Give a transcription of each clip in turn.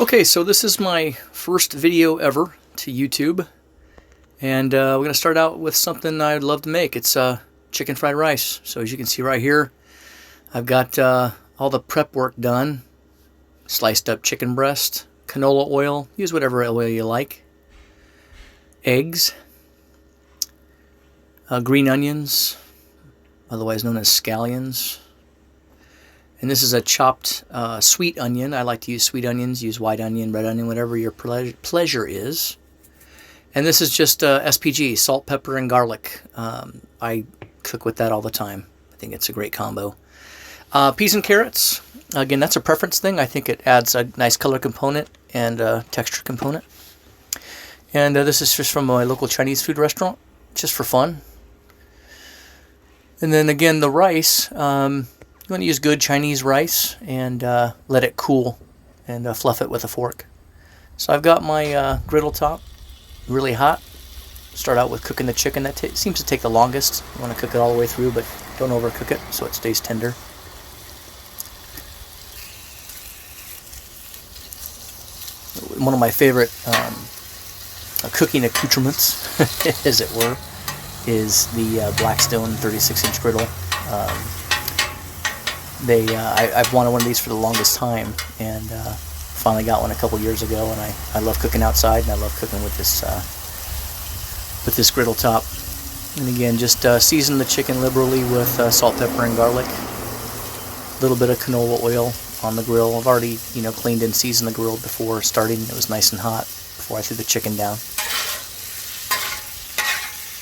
Okay, so this is my first video ever to YouTube, and we're going to start out with something I'd love to make. It's chicken fried rice. So as you can see right here, I've got all the prep work done. Sliced up chicken breast, canola oil, use whatever oil you like, eggs, green onions, otherwise known as scallions. And this is a chopped sweet onion. I like to use sweet onions, use white onion, red onion, whatever your pleasure is. And this is just SPG, salt, pepper, and garlic. I cook with that all the time. I think it's a great combo. Peas and carrots. Again, that's a preference thing. I think it adds a nice color component and a texture component. And this is just from my local Chinese food restaurant, just for fun. And then again, the rice. You want to use good Chinese rice and let it cool and fluff it with a fork. So I've got my griddle top really hot. Start out with cooking the chicken. That seems to take the longest. You want to cook it all the way through, but don't overcook it so it stays tender. One of my favorite cooking accoutrements, as it were, is the Blackstone 36-inch griddle. I've wanted one of these for the longest time, and finally got one a couple years ago. And I love cooking outside, and I love cooking with this griddle top. And again, just season the chicken liberally with salt, pepper, and garlic. A little bit of canola oil on the grill. I've already cleaned and seasoned the grill before starting. It was nice and hot before I threw the chicken down.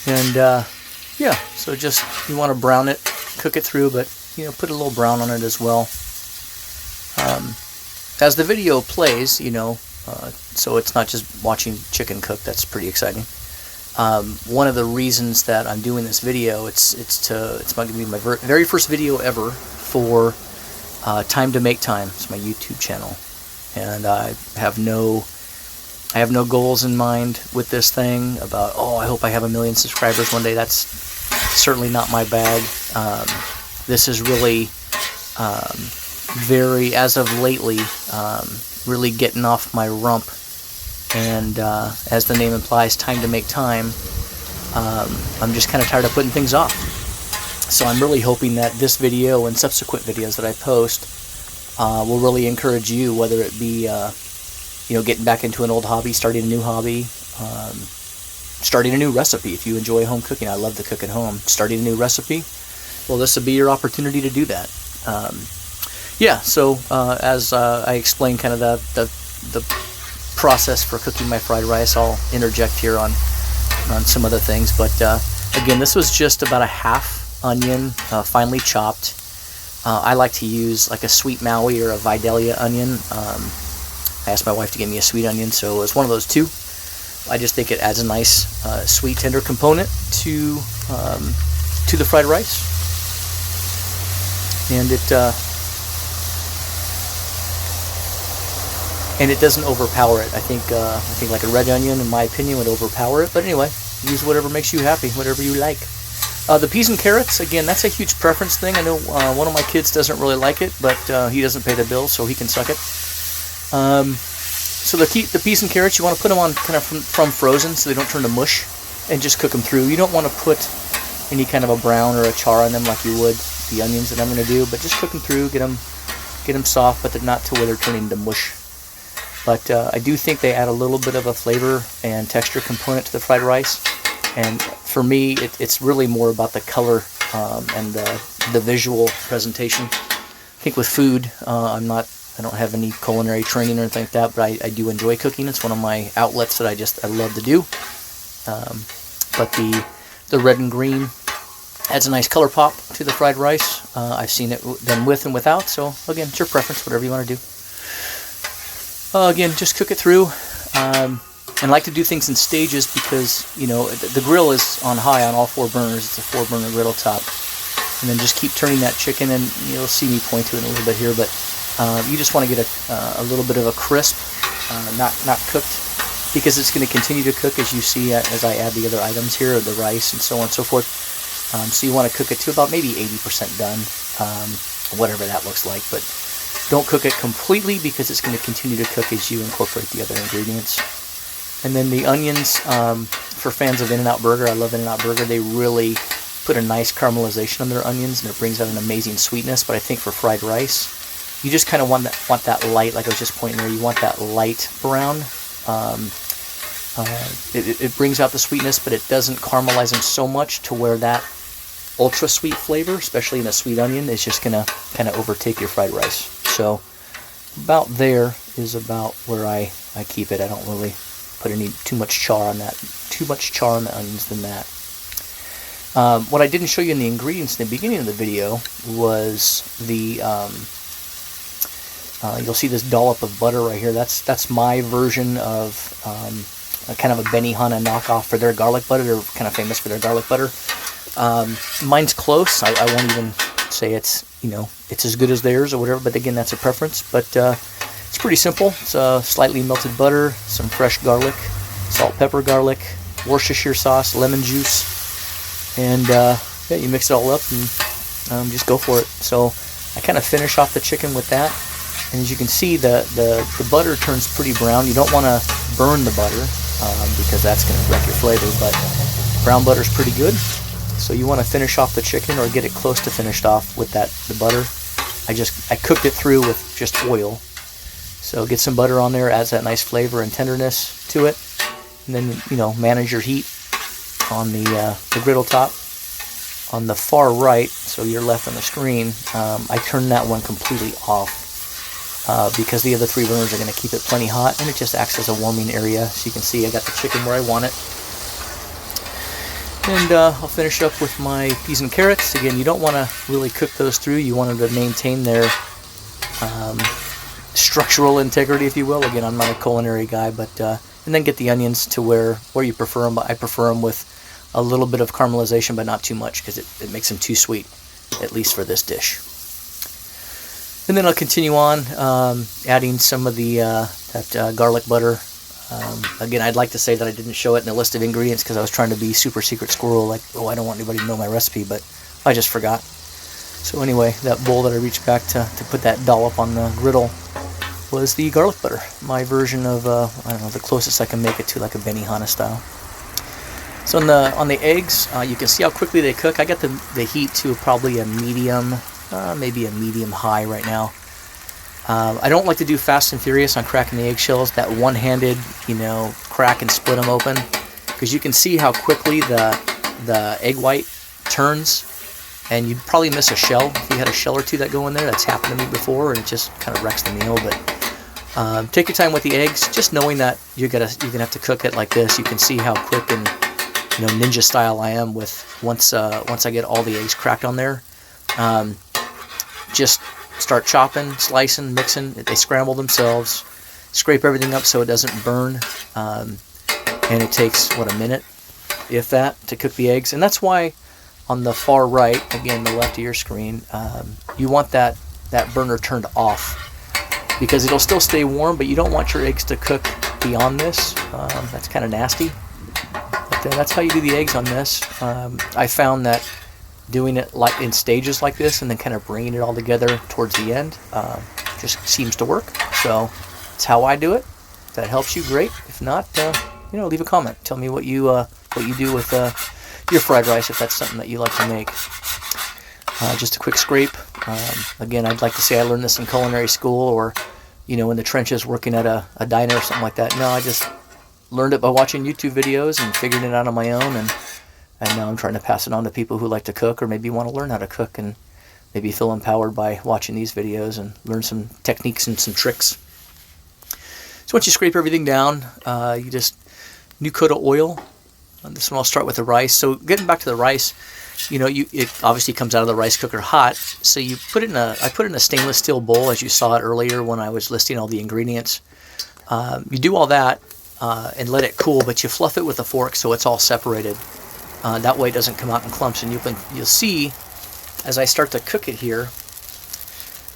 And yeah, so just you want to brown it, cook it through, but put a little brown on it as well. As the video plays, so it's not just watching chicken cook. That's pretty exciting. One of the reasons that I'm doing this video, it's going to be my very first video ever for Time to Make Time. It's my YouTube channel, and I have no goals in mind with this thing about I hope I have 1 million subscribers one day. That's certainly not my bag. This is really very, as of lately, really getting off my rump. And as the name implies, time to make time, I'm just kind of tired of putting things off. So I'm really hoping that this video and subsequent videos that I post will really encourage you, whether it be getting back into an old hobby, starting a new hobby, starting a new recipe. If you enjoy home cooking, I love to cook at home. Starting a new recipe, well, this will be your opportunity to do that. Yeah, so as I explain kind of the process for cooking my fried rice, I'll interject here on some other things. But again, this was just about a half onion, finely chopped. I like to use like a sweet Maui or a Vidalia onion. I asked my wife to give me a sweet onion, so it's one of those two. I just think it adds a nice sweet, tender component to the fried rice. And it doesn't overpower it. I think like a red onion, in my opinion, would overpower it. But anyway, use whatever makes you happy, whatever you like. The peas and carrots, again, that's a huge preference thing. I know one of my kids doesn't really like it, but he doesn't pay the bills, so he can suck it. So the peas and carrots, you want to put them on kind of from frozen, so they don't turn to mush, and just cook them through. You don't want to put any kind of a brown or a char on them like you would the onions that I'm going to do, but just cook them through, get them soft, but they're not to where they're turning into mush. But I do think they add a little bit of a flavor and texture component to the fried rice. And for me, it's really more about the color and the visual presentation. I think with food, I don't have any culinary training or anything like that, but I do enjoy cooking. It's one of my outlets that I love to do. But the red and green adds a nice color pop to the fried rice. I've seen it done with and without, so again, it's your preference, whatever you want to do. Again, just cook it through. And I like to do things in stages because, the grill is on high on all 4 burners. It's a 4-burner griddle top. And then just keep turning that chicken, and you'll see me point to it in a little bit here, but you just want to get a little bit of a crisp, not cooked, because it's going to continue to cook as you see as I add the other items here, the rice and so on and so forth. So you want to cook it to about maybe 80% done, whatever that looks like. But Don't cook it completely because it's going to continue to cook as you incorporate the other ingredients. And then the onions, for fans of In-N-Out Burger, I love In-N-Out Burger, they really put a nice caramelization on their onions, and it brings out an amazing sweetness. But I think for fried rice, you just kind of want that light, like I was just pointing there, you want that light brown. It brings out the sweetness, but it doesn't caramelize them so much to where that ultra sweet flavor, especially in a sweet onion, is just going to kind of overtake your fried rice. So about there is about where I keep it. I don't really put too much char on the onions than that. What I didn't show you in the ingredients in the beginning of the video was the you'll see this dollop of butter right here. That's my version of kind of a Benihana knockoff for their garlic butter. They're kind of famous for their garlic butter. Mine's close. I won't even say it's as good as theirs or whatever, but again, that's a preference. But it's pretty simple. It's slightly melted butter, some fresh garlic, salt, pepper, garlic, Worcestershire sauce, lemon juice, and yeah, you mix it all up and just go for it. So I kind of finish off the chicken with that, and as you can see, the butter turns pretty brown. You don't want to burn the butter because that's going to wreck your flavor, but brown butter is pretty good. So you want to finish off the chicken or get it close to finished off with the butter. I cooked it through with just oil. So get some butter on there, adds that nice flavor and tenderness to it. And then, manage your heat on the griddle top. On the far right, so you're left on the screen, I turned that one completely off because the other three burners are going to keep it plenty hot, and it just acts as a warming area. So you can see I got the chicken where I want it. And I'll finish up with my peas and carrots. Again, you don't want to really cook those through. You want them to maintain their structural integrity, if you will. Again, I'm not a culinary guy, but and then get the onions to where you prefer them. I prefer them with a little bit of caramelization, but not too much because it makes them too sweet, at least for this dish. And then I'll continue on adding some of that garlic butter. Again, I'd like to say that I didn't show it in the list of ingredients because I was trying to be super secret squirrel, like, I don't want anybody to know my recipe, but I just forgot. So anyway, that bowl that I reached back to put that dollop on the griddle was the garlic butter. My version of, the closest I can make it to like a Benihana style. So on the eggs, you can see how quickly they cook. I got the heat to probably a medium, maybe a medium high right now. I don't like to do fast and furious on cracking the eggshells, that one-handed, crack and split them open, because you can see how quickly the egg white turns, and you'd probably miss a shell if you had a shell or two that go in there. That's happened to me before, and it just kind of wrecks the meal. But take your time with the eggs, just knowing that you're gonna have to cook it like this. You can see how quick and ninja style I am with once I get all the eggs cracked on there. Just start chopping, slicing, mixing. They scramble themselves. Scrape everything up so it doesn't burn. And it takes, a minute, if that, to cook the eggs. And that's why on the far right, again, the left of your screen, you want that burner turned off because it'll still stay warm, but you don't want your eggs to cook beyond this. That's kind of nasty. But that's how you do the eggs on this. I found that doing it like in stages like this and then kind of bringing it all together towards the end just seems to work. So that's how I do it. If that helps you, great. If not, leave a comment. Tell me what you do with your fried rice, if that's something that you like to make. Just a quick scrape. Again, I'd like to say I learned this in culinary school or in the trenches working at a diner or something like that. No, I just learned it by watching YouTube videos and figuring it out on my own, and now I'm trying to pass it on to people who like to cook or maybe want to learn how to cook and maybe feel empowered by watching these videos and learn some techniques and some tricks. So once you scrape everything down, you just new coat of oil. This one I'll start with the rice. So getting back to the rice, it obviously comes out of the rice cooker hot. So you put it I put it in a stainless steel bowl, as you saw it earlier when I was listing all the ingredients. You do all that and let it cool, but you fluff it with a fork so it's all separated. That way it doesn't come out in clumps, and you'll see as I start to cook it here.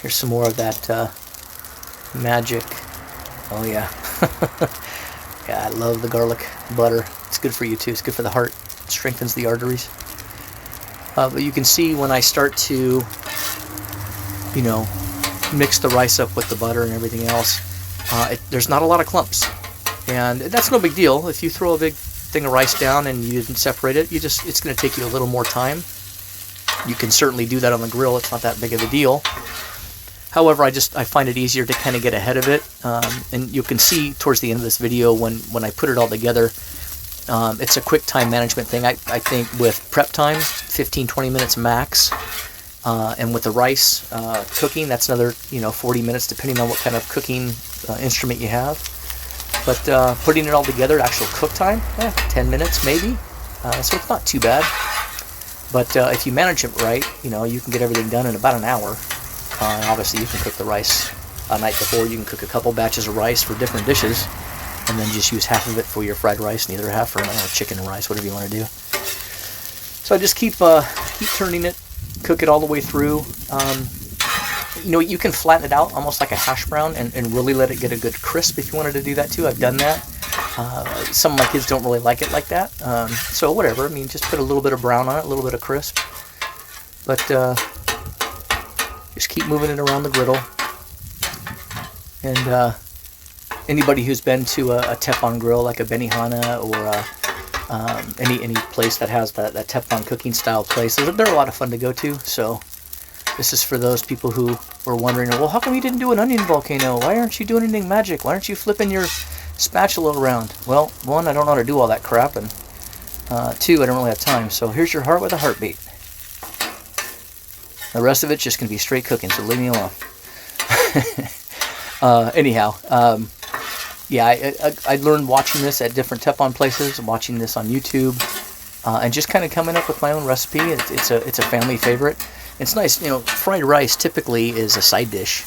Here's some more of that magic. Oh yeah, yeah, I love the garlic butter. It's good for you too. It's good for the heart. It strengthens the arteries. But you can see when I start to, mix the rice up with the butter and everything else, there's not a lot of clumps. And that's no big deal. If you throw a big thing of rice down and you didn't separate it, it's going to take you a little more time. You can certainly do that on the grill. It's not that big of a deal. However, I find it easier to kind of get ahead of it. And you can see towards the end of this video when I put it all together, it's a quick time management thing. I think with prep time, 15-20 minutes max. And with the rice cooking, that's another 40 minutes, depending on what kind of cooking instrument you have. But putting it all together, actual cook time, 10 minutes maybe. So it's not too bad. But if you manage it right, you can get everything done in about an hour. Obviously, you can cook the rice a night before. You can cook a couple batches of rice for different dishes, and then just use half of it for your fried rice, and the other half for chicken and rice, whatever you want to do. So I just keep turning it, cook it all the way through. You can flatten it out almost like a hash brown and really let it get a good crisp if you wanted to do that too. I've done that. Some of my kids don't really like it like that. So whatever. Just put a little bit of brown on it, a little bit of crisp. But just keep moving it around the griddle. And anybody who's been to a Teflon grill like a Benihana or any place that has that Teflon cooking style place, they're a lot of fun to go to. So this is for those people who were wondering, well, how come you didn't do an onion volcano? Why aren't you doing anything magic? Why aren't you flipping your spatula around? Well, one, I don't know how to do all that crap, and two, I don't really have time. So here's your heart with a heartbeat. The rest of it's just going to be straight cooking, so leave me alone. Anyhow, I learned watching this at different Teflon places, watching this on YouTube, and just kind of coming up with my own recipe. It's a family favorite. It's nice, fried rice typically is a side dish.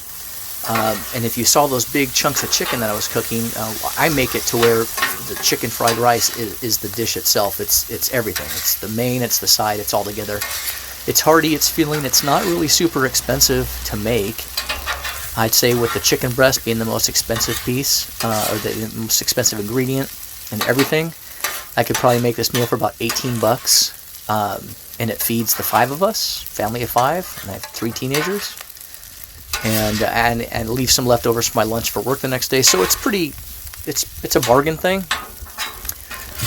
And if you saw those big chunks of chicken that I was cooking, I make it to where the chicken fried rice is the dish itself. It's everything. It's the main, it's the side, it's all together. It's hearty, it's filling, it's not really super expensive to make. I'd say with the chicken breast being the most expensive piece, or the most expensive ingredient and everything, I could probably make this meal for about $18. And it feeds the 5 of us, family of 5, and I have 3 teenagers, and leave some leftovers for my lunch for work the next day. So it's a bargain thing.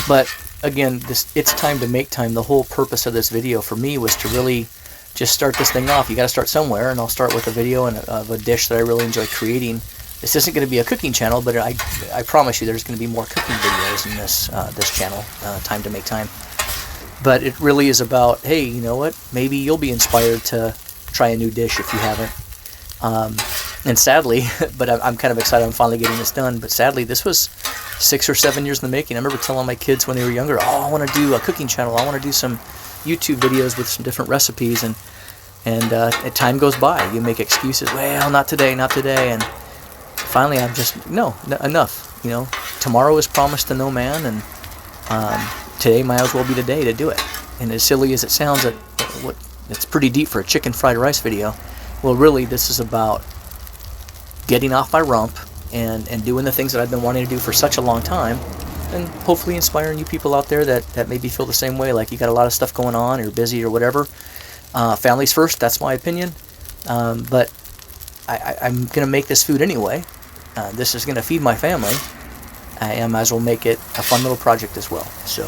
But again, it's time to make time. The whole purpose of this video for me was to really just start this thing off. You got to start somewhere, and I'll start with a video of a dish that I really enjoy creating. This isn't going to be a cooking channel, but I promise you there's going to be more cooking videos in this channel, Time to Make Time. But it really is about, hey, you know what? Maybe you'll be inspired to try a new dish if you haven't. And sadly, but I'm kind of excited I'm finally getting this done, but sadly, this was 6 or 7 years in the making. I remember telling my kids when they were younger, oh, I want to do a cooking channel. I want to do some YouTube videos with some different recipes. And time goes by. You make excuses. Well, not today. And finally, I'm just, enough. Tomorrow is promised to no man, and today might as well be the day to do it. And as silly as it sounds, it's pretty deep for a chicken fried rice video. Well, really, this is about getting off my rump and doing the things that I've been wanting to do for such a long time, and hopefully inspiring you people out there that maybe feel the same way, like you got a lot of stuff going on, or you're busy or whatever. Families first, that's my opinion. But I'm going to make this food anyway. This is going to feed my family. I might as well make it a fun little project as well. So,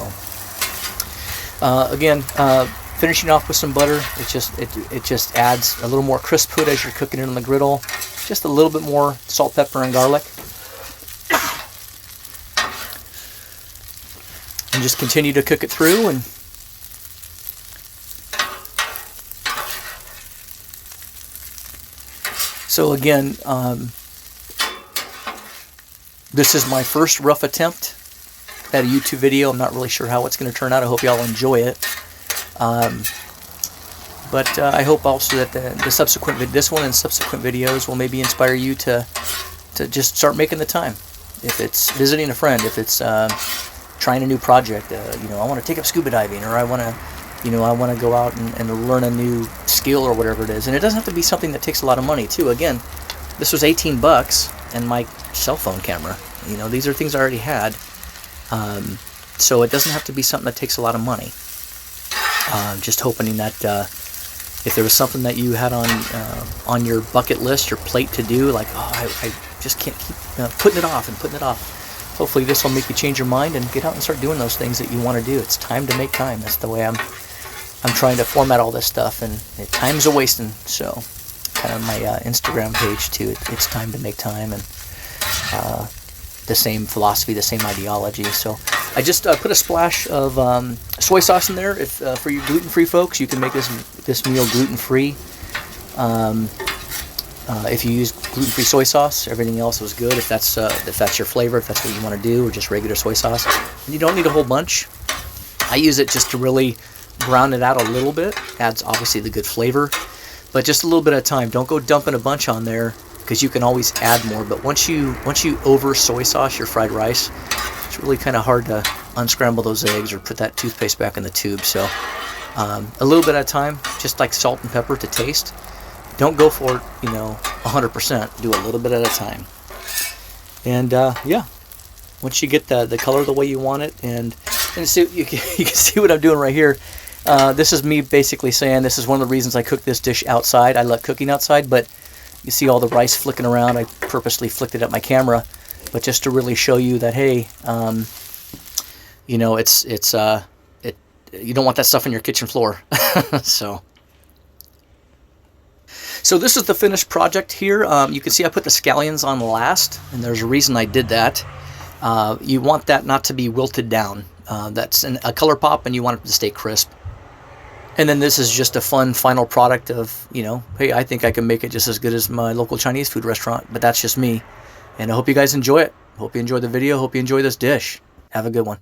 again, finishing off with some butter. It just adds a little more crisp to it as you're cooking it on the griddle. Just a little bit more salt, pepper, and garlic. And just continue to cook it through. And so again, this is my first rough attempt at a YouTube video. I'm not really sure how it's going to turn out. I hope y'all enjoy it. But I hope also that this one and subsequent videos will maybe inspire you to just start making the time. If it's visiting a friend, if it's trying a new project, I want to take up scuba diving, or I want to go out and learn a new skill or whatever it is. And it doesn't have to be something that takes a lot of money too. Again, this was $18 and my cell phone camera. These are things I already had. So it doesn't have to be something that takes a lot of money. Just hoping that if there was something that you had on your bucket list, your plate to do, like, oh, I just can't keep putting it off and putting it off. Hopefully this will make you change your mind and get out and start doing those things that you want to do. It's time to make time. That's the way I'm trying to format all this stuff, and time's a wasting. So kind of my Instagram page too. It's time to make time, and the same philosophy, the same ideology. So I just put a splash of soy sauce in there. If for you gluten-free folks, you can make this meal gluten-free. If you use gluten-free soy sauce, everything else was good. If that's your flavor, if that's what you want to do, or just regular soy sauce, and you don't need a whole bunch. I use it just to really brown it out a little bit. Adds obviously the good flavor, but just a little bit at a time. Don't go dumping a bunch on there, because you can always add more. But once you over soy sauce your fried rice, it's really kind of hard to unscramble those eggs or put that toothpaste back in the tube. So a little bit at a time, just like salt and pepper to taste. Don't go for it, 100%. Do a little bit at a time. And yeah, once you get the color the way you want it, and see, you can see what I'm doing right here. This is me basically saying this is one of the reasons I cook this dish outside. I love cooking outside, but you see all the rice flicking around. I purposely flicked it at my camera, but just to really show you that, hey, you don't want that stuff on your kitchen floor. So this is the finished project here. You can see I put the scallions on last, and there's a reason I did that. You want that not to be wilted down. That's a color pop, and you want it to stay crisp. And then this is just a fun final product of, hey, I think I can make it just as good as my local Chinese food restaurant, but that's just me. And I hope you guys enjoy it. Hope you enjoy the video. Hope you enjoy this dish. Have a good one.